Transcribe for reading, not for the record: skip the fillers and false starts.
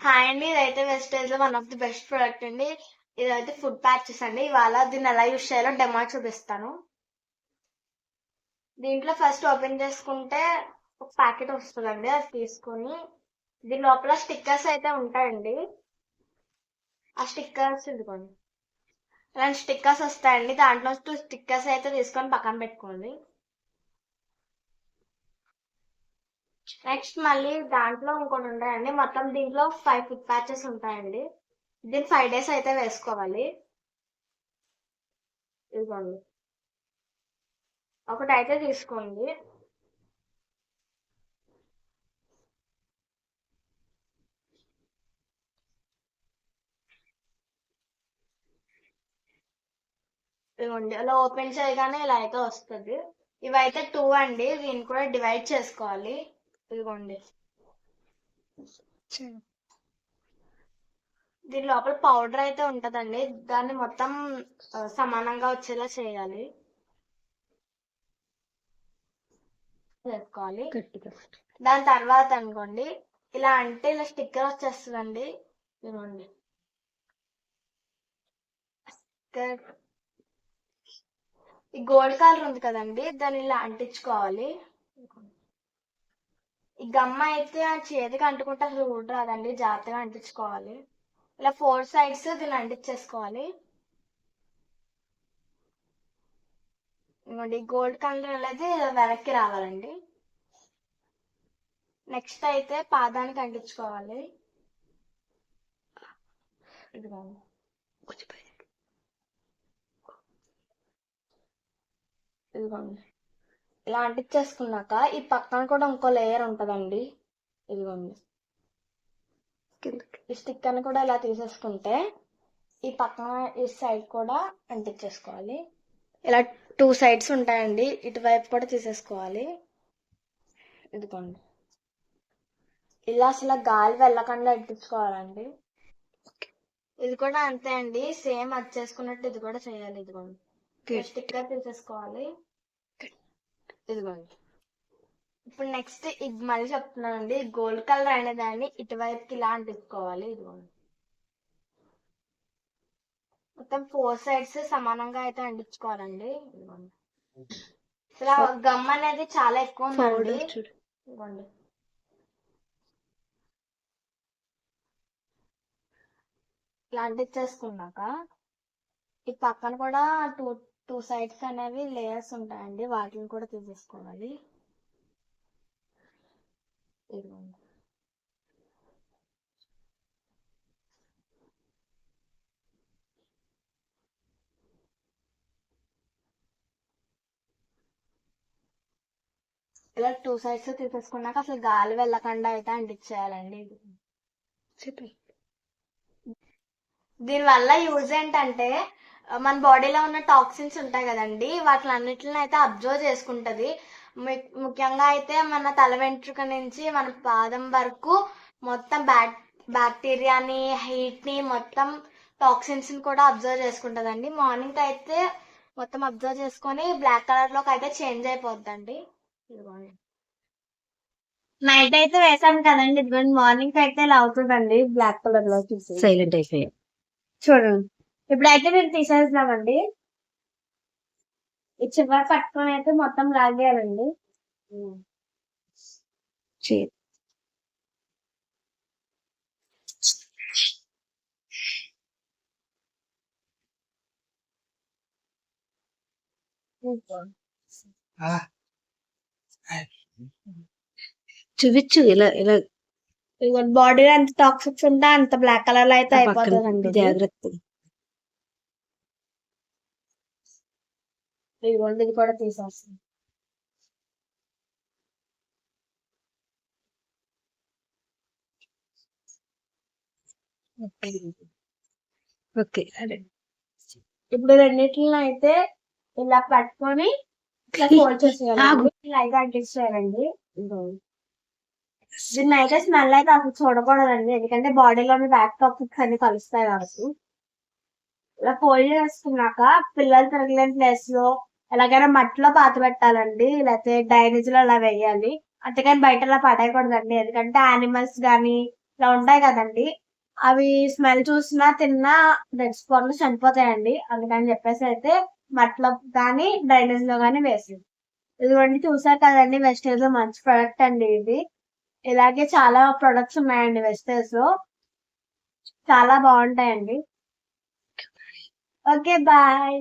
Hi అండి, ఇదైతే wastage లో one of the best product అండి. ఇదైతే ఫుడ్ ప్యాచెస్ అండి. ఇవాళ దీన్ని ఎలా యూజ్ చేయాలో డెమో చూపిస్తాను. దీంట్లో ఫస్ట్ ఓపెన్ చేసుకుంటే ఒక ప్యాకెట్ వస్తుందండి. అది తీసుకొని దీని లోపల స్టిక్కర్స్ అయితే ఉంటాయండి. ఆ స్టిక్కర్స్ ఇదిగోండి, ఇలాంటి స్టిక్కర్స్ వస్తాయండి. దాంట్లో స్టిక్కర్స్ అయితే తీసుకొని పక్కన పెట్టుకోండి. నెక్స్ట్ మళ్ళీ దాంట్లో ఇంకొన్ని ఉంటాయండి. మొత్తం దీంట్లో 5 ఫుడ్ ప్యాచెస్ ఉంటాయండి. దీన్ని 5 days అయితే వేసుకోవాలి. ఇదిగోండి, ఒకటి అయితే తీసుకోండి. ఇదిగోండి, అలా ఓపెన్ చేయగానే ఇలా అయితే వస్తుంది. ఇవైతే 2 అండి. దీన్ని కూడా డివైడ్ చేసుకోవాలి. ఇదిగోండి, దీని లోపల పౌడర్ అయితే ఉంటదండి. దాన్ని మొత్తం సమానంగా వచ్చేలా చేయాలి, చేసుకోవాలి. దాని తర్వాత అనుకోండి, ఇలా అంటే ఇలా స్టిక్కర్ వచ్చేస్తుందండి. ఇదిగోండి, ఈ గోల్డ్ కలర్ ఉంది కదండి, దాన్ని ఇలా అంటించుకోవాలి. ఈ గమ్మ అయితే ఆ చేతికి అంటుకుంటే అసలు ఊడ రాదండి. జాగ్రత్తగా అంటించుకోవాలి. ఇలా 4 sides దీన్ని అంటించేసుకోవాలి. ఇంకోటి గోల్డ్ కలర్ అనేది వెనక్కి రావాలండి. నెక్స్ట్ అయితే పాదానికి అంటించుకోవాలి. ఇదిగోండి, ఇదిగోండి, ఇలా అంటించేసుకున్నాక ఈ పక్కన కూడా ఇంకో లేయర్ ఉంటదండి. ఇదిగోండి, ఈ స్టిక్కర్ కూడా ఇలా తీసేసుకుంటే ఈ పక్కన ఈ సైడ్ కూడా అంటించేసుకోవాలి. ఇలా 2 sides ఉంటాయండి. ఇటువైపు కూడా తీసేసుకోవాలి. ఇదిగోండి, ఇలా అసలు గాలి వెళ్ళకుండా అంటించుకోవాలండి. ఇది కూడా అంతే అండి, సేమ్ అది చేసుకున్నట్టు ఇది కూడా చేయాలి. ఇదిగోండి, స్టిక్కర్ తీసేసుకోవాలి. ఇదిగోండి, ఇప్పుడు నెక్స్ట్ ఇది మళ్ళీ చెప్తున్నానండి. గోల్డ్ కలర్ అనే దాన్ని ఇటువైపుకి ఇలా అంటించుకోవాలి. ఇదిగోండి, మొత్తం 4 sides సమానంగా అయితే అంటించుకోవాలండి. ఇదిగోండి, ఇలా గమ్ అనేది చాలా ఎక్కువ ఉందండి. ఇదిగోండి, ఇలా అంటించేసుకున్నాక ఈ పక్కన కూడా టూ సైడ్స్ అనేవి లేయర్స్ ఉంటాయండి. వాటిని కూడా తీసేసుకోవాలి. ఇదిగోండి, ఇలా 2 sides తీసేసుకున్నాక అసలు గాలి వెళ్ళకుండా అయితే అంటించేయాలండి. దీని వల్ల యూజ్ ఏంటంటే మన బాడీలో ఉన్న టాక్సిన్స్ ఉంటాయి కదండి, వాటిని అన్నిటిని అయితే అబ్జర్వ్ చేసుకుంటది. ముఖ్యంగా అయితే మన తల వెంట్రుక నుంచి మన పాదం వరకు మొత్తం బ్యాక్టీరియాని, హీట్ ని, మొత్తం టాక్సిన్స్ ని కూడా అబ్జర్వ్ చేసుకుంటదండి. మార్నింగ్ అయితే మొత్తం అబ్జర్వ్ చేసుకొని బ్లాక్ కలర్ లోకి అయితే చేంజ్ అయిపోద్దండి. ఇదిగోండి, నైట్ అయితే వేసాం కదండి. ఇదిగోండి, మార్నింగ్ అయితే ఇలా అవుతుందండి బ్లాక్ కలర్ లో. సైలెంట్ అయిపోయా. చూడండి, ఇప్పుడైతే మేము తీసేస్తున్నామండి. ఈ చివరి పట్టుకొని అయితే మొత్తం లాగేయాలండి. చూపించు ఇలా ఇలా బాడీలో ఎంత టాక్సిక్స్ ఉంటే అంత బ్లాక్ కలర్ లో అయితే అయిపోతుందండి. జాగ్రత్త. ఇదిగోండి, ఇది కూడా తీసేస్తాం. ఓకే, అదే ఇప్పుడు రెండింటిలో అయితే ఇలా పట్టుకొని ఇట్లా ఫోల్డ్ చేసేయాలండి. ఇలా అయితే అడ్జస్ట్ చేయాలండి. దీన్ని అయితే స్మెల్ అయితే అసలు చూడకూడదండి, ఎందుకంటే బాడీలోని బ్యాక్ టాక్సిక్స్ అన్ని కలుస్తాయి కాబట్టి. ఇలా ఫోల్డ్ చేసుకున్నాక పిల్లలు తిరగలేని ప్లేస్ లో ఎలాగైనా మట్టిలో పాత పెట్టాలండి, లేకపోతే డైనేజ్ లో అలా వేయాలి. అంతేకాని బయట అలా పడేయకూడదండి, ఎందుకంటే యానిమల్స్ గానీ ఇలా ఉంటాయి కదండి, అవి స్మెల్ చూసినా తిన్నా డెడ్ స్పాట్ లో చనిపోతాయండి. అందుకని చెప్పేసి అయితే మట్లో కానీ డ్రైనేజ్ లో కానీ వేసింది. ఇదిగోండి చూసారు కదండి, వెస్టేజ్ లో మంచి ప్రొడక్ట్ అండి ఇది. ఇలాగే చాలా ప్రొడక్ట్స్ ఉన్నాయండి వెస్టేజ్ లో, చాలా బాగుంటాయండి. Okay bye.